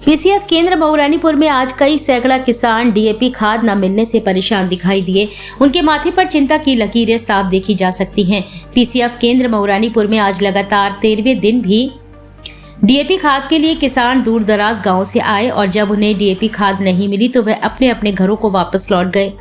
PCF केंद्र मऊरानीपुर में आज कई सैकड़ा किसान डीएपी खाद न मिलने से परेशान दिखाई दिए। उनके माथे पर चिंता की लकीरें साफ देखी जा सकती हैं। पीसीएफ केंद्र मऊरानीपुर में आज लगातार 13वें दिन भी डीएपी खाद के लिए किसान दूर दराज गाँव से आए और जब उन्हें डीएपी खाद नहीं मिली तो वह अपने अपने घरों को वापस लौट गए।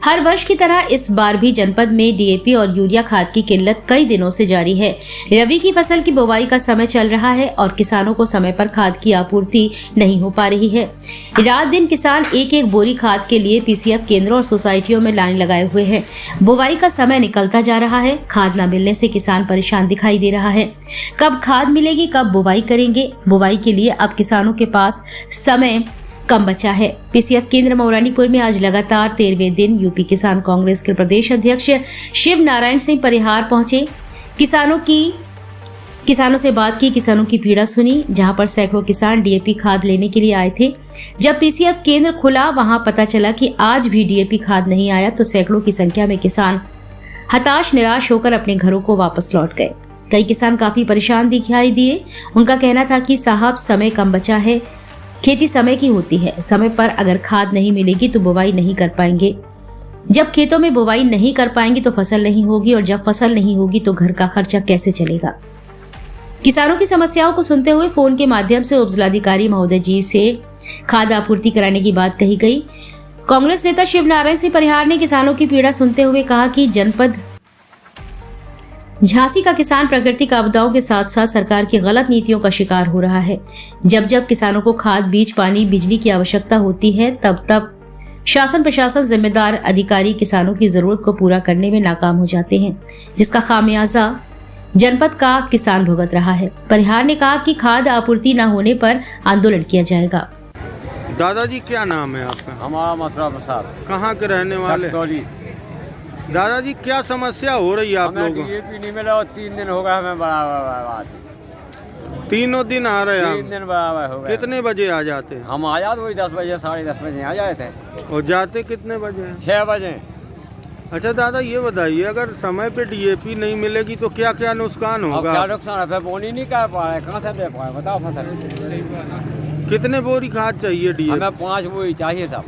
हर वर्ष की तरह इस बार भी जनपद में डीएपी और यूरिया खाद की किल्लत कई दिनों से जारी है। रबी की फसल की बुवाई का समय चल रहा है और किसानों को समय पर खाद की आपूर्ति नहीं हो पा रही है। रात दिन किसान एक एक बोरी खाद के लिए पीसीएफ केंद्रों और सोसाइटियों में लाइन लगाए हुए हैं। बुवाई का समय निकलता जा रहा है। खाद न मिलने से किसान परेशान दिखाई दे रहा है। कब खाद मिलेगी, कब बुवाई करेंगे? बुवाई के लिए अब किसानों के पास समय कम बचा है। पीसीएफ केंद्र मऊरानीपुर में आज लगातार 13वें दिन यूपी किसान कांग्रेस के प्रदेश अध्यक्ष शिव नारायण सिंह परिहार पहुंचे। किसानों से बात की, किसानों की पीड़ा सुनी। जहां पर सैकड़ों किसान डीएपी खाद लेने के लिए आए थे। जब पीसीएफ केंद्र खुला वहां पता चला कि आज भी डीएपी खाद नहीं आया तो सैकड़ों की संख्या में किसान हताश निराश होकर अपने घरों को वापस लौट गए। कई किसान काफी परेशान दिखाई दिए। उनका कहना था कि साहब समय कम बचा है, खेती समय की होती है, समय पर अगर खाद नहीं मिलेगी तो बुवाई नहीं कर पाएंगे। जब खेतों में बुवाई नहीं कर पाएंगे तो फसल नहीं होगी और जब फसल नहीं होगी तो घर का खर्चा कैसे चलेगा। किसानों की समस्याओं को सुनते हुए फोन के माध्यम से उपजिलाधिकारी महोदय जी से खाद आपूर्ति कराने की बात कही गई। कांग्रेस नेता शिव नारायण सिंह परिहार ने किसानों की पीड़ा सुनते हुए कहा कि जनपद झांसी का किसान प्राकृतिक आपदाओं के साथ साथ सरकार की गलत नीतियों का शिकार हो रहा है। जब जब किसानों को खाद, बीज, पानी, बिजली की आवश्यकता होती है तब तब शासन प्रशासन जिम्मेदार अधिकारी किसानों की जरूरत को पूरा करने में नाकाम हो जाते हैं, जिसका खामियाजा जनपद का किसान भुगत रहा है। परिहार ने कहा कि खाद आपूर्ति न होने पर आंदोलन किया जाएगा। दादाजी क्या नाम है आपका? हमारा मथुरा प्रसाद। कहाँ के रहने वाले? दादाजी क्या समस्या हो रही है आप लोगों को? डीएपी नहीं मिला और 3 दिन हो गए हमें बराबर। तीनों दिन आ रहे हैं? 3 दिन बराबर हो गए। कितने बजे आ जाते हैं? हम आ जाते वही 10 बजे 10:30 बजे आ जाए थे। और जाते कितने बजे? 6 बजे। अच्छा दादा ये बताइए, अगर समय पे डीएपी नहीं मिलेगी तो क्या क्या नुकसान होगा? क्या नुकसान है? बोनी नहीं कर पा रहे, कहाँ से दे पाए बताओ फसल। कितने बोरी खाद चाहिए डीएपी? हमें 5 बोरी चाहिए सब।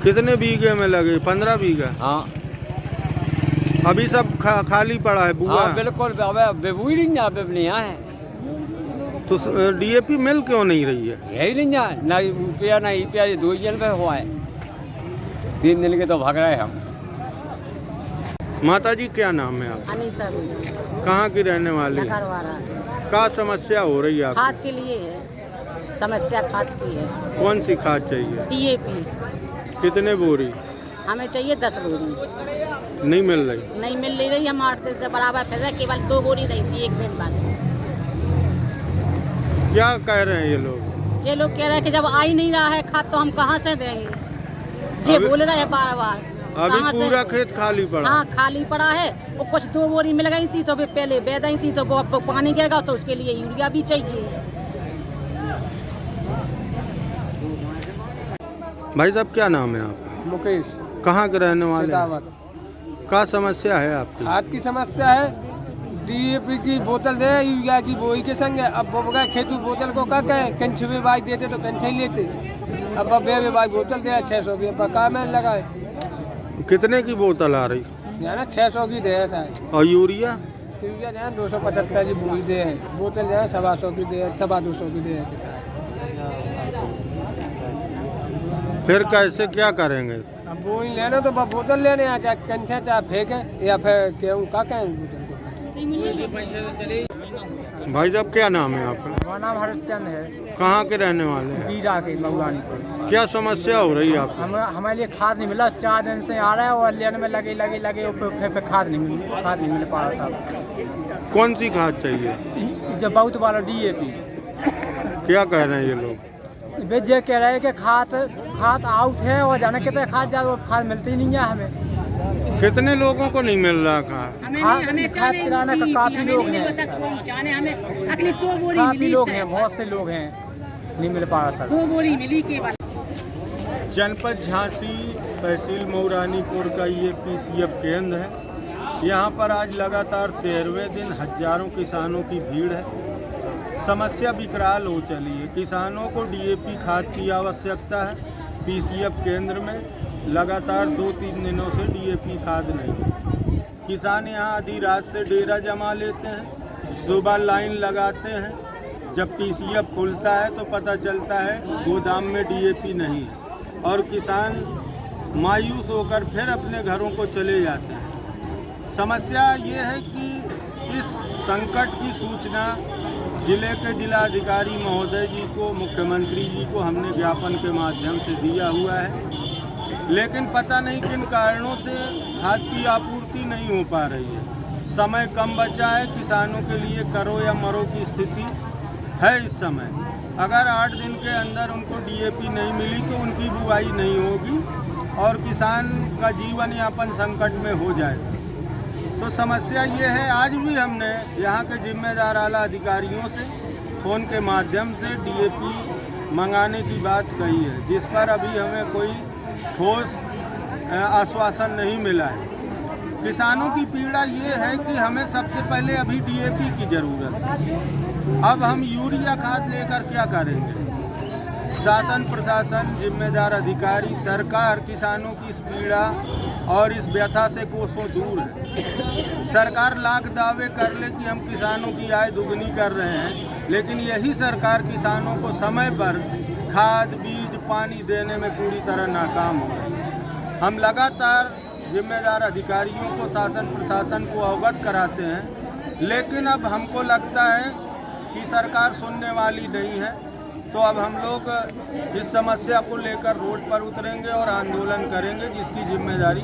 कितने बीघे में लगे? 15 बीघा। हाँ अभी सब खाली पड़ा है बुआ? हाँ बिल्कुल, नहीं है तो डीएपी मिल क्यों नहीं रही है? यही नहीं जाए ना रुपया ना ईपीआ, 2 दिन पे हुआ है। 3 दिन के तो भाग रहे हम। माता जी क्या नाम है आपका? अनीसा भी। कहाँ की रहने वाली? क्या समस्या हो रही है आपको? खाद के लिए है समस्या, खाद की है। कौन सी खाद चाहिए? डीएपी। कितने बोरी? हमें चाहिए 10 बोरी। नहीं मिल रही? नहीं मिल रही। हम 8 दिन से बराबर फैसा, केवल 2 बोरी रही थी एक दिन बाद। क्या कह रहे हैं ये लोग? ये लोग कह रहे हैं कि जब आ ही नहीं रहा है खाद तो हम कहाँ से देंगे। ये बोल रहे हैं बार बार। अभी पूरा खेत खाली पड़ा? हाँ खाली पड़ा है। वो कुछ 2 बोरी मिल गई थी तो पहले बह गई थी तो वो पानी गिरेगा तो उसके लिए यूरिया भी चाहिए। भाई साहब क्या नाम है आपका? मुकेश। कहाँ के रहने वाले? क्या समस्या है आपकी? खाद की समस्या है। डीएपी की बोतल दे, यूरिया की बोई के संग है। अब वो बगैर खेतू बोतल को क्या कहें, कंछवे बाई देते तो कंछे ही लेते। अब बे बाई बोतल दे 600 की का में लगाए। कितने की बोतल आ रही है ना? 600 की दे है शायद। और यूरिया? यूरिया जो है 275 की बोई दे है। बोतल जो है 125 की दे है, 225 की दे है। फिर कैसे क्या करेंगे? अब वो ही लेना तो बोतल लेने आ, चाहे कंछे चाहे फेंके या फिर क्यों क्या कहें बोतल को। भाई साहब क्या नाम है आपका? हमारा नाम हरिश्चंद है। कहाँ के रहने वाले हैं? बीरा के मऊरानीपुर। क्या समस्या हो रही है आपको? हमारे लिए खाद नहीं मिला, 4 दिन से आ रहा है और लेने में लगे फिर खाद नहीं मिल पा रहा साहब। कौन सी खाद चाहिए? जब बहुत वाला डीएपी। क्या कह रहे हैं ये लोग? ये कह रहे हैं कि खाद आउट है और जाने कितने खाद मिलती नहीं है हमें। कितने लोगों को नहीं मिल रहा खाद? खाद पिलाने का काफी लोग हैं। काफी लोग हैं, बहुत से लोग हैं, नहीं मिल पा रहा सर। 2 बोरी मिली केवल। जनपद झांसी तहसील मऊरानीपुर का ये पीसीएफ केंद्र है। यहाँ पर आज लगातार 13वें दिन हजारों किसानों की भीड़ है। समस्या विकराल हो चली है। किसानों को डीएपी खाद की आवश्यकता है। पीसीएफ केंद्र में लगातार 2-3 दिनों से डीएपी खाद नहीं। किसान यहाँ आधी रात से डेरा जमा लेते हैं, सुबह लाइन लगाते हैं। जब पीसीएफ खुलता है तो पता चलता है गोदाम में डीएपी नहीं है और किसान मायूस होकर फिर अपने घरों को चले जाते हैं। समस्या ये है कि इस संकट की सूचना जिले के जिलाधिकारी महोदय जी को, मुख्यमंत्री जी को हमने ज्ञापन के माध्यम से दिया हुआ है, लेकिन पता नहीं किन कारणों से खाद की आपूर्ति नहीं हो पा रही है। समय कम बचा है, किसानों के लिए करो या मरो की स्थिति है इस समय। अगर 8 दिन के अंदर उनको डीएपी नहीं मिली तो उनकी बुआई नहीं होगी और किसान का जीवन यापन संकट में हो जाएगा। तो समस्या ये है, आज भी हमने यहाँ के जिम्मेदार आला अधिकारियों से फ़ोन के माध्यम से डीएपी मंगाने की बात कही है, जिस पर अभी हमें कोई ठोस आश्वासन नहीं मिला है। किसानों की पीड़ा ये है कि हमें सबसे पहले अभी डीएपी की ज़रूरत है। अब हम यूरिया खाद लेकर क्या करेंगे? शासन प्रशासन, जिम्मेदार अधिकारी, सरकार किसानों की इस पीड़ा और इस व्यथा से कोसों दूर है। सरकार लाख दावे कर ले कि हम किसानों की आय दुगनी कर रहे हैं, लेकिन यही सरकार किसानों को समय पर खाद, बीज, पानी देने में पूरी तरह नाकाम हो रही है। हम लगातार जिम्मेदार अधिकारियों को, शासन प्रशासन को अवगत कराते हैं, लेकिन अब हमको लगता है कि सरकार सुनने वाली नहीं है। तो अब हम लोग इस समस्या को लेकर रोड पर उतरेंगे और आंदोलन करेंगे, जिसकी जिम्मेदारी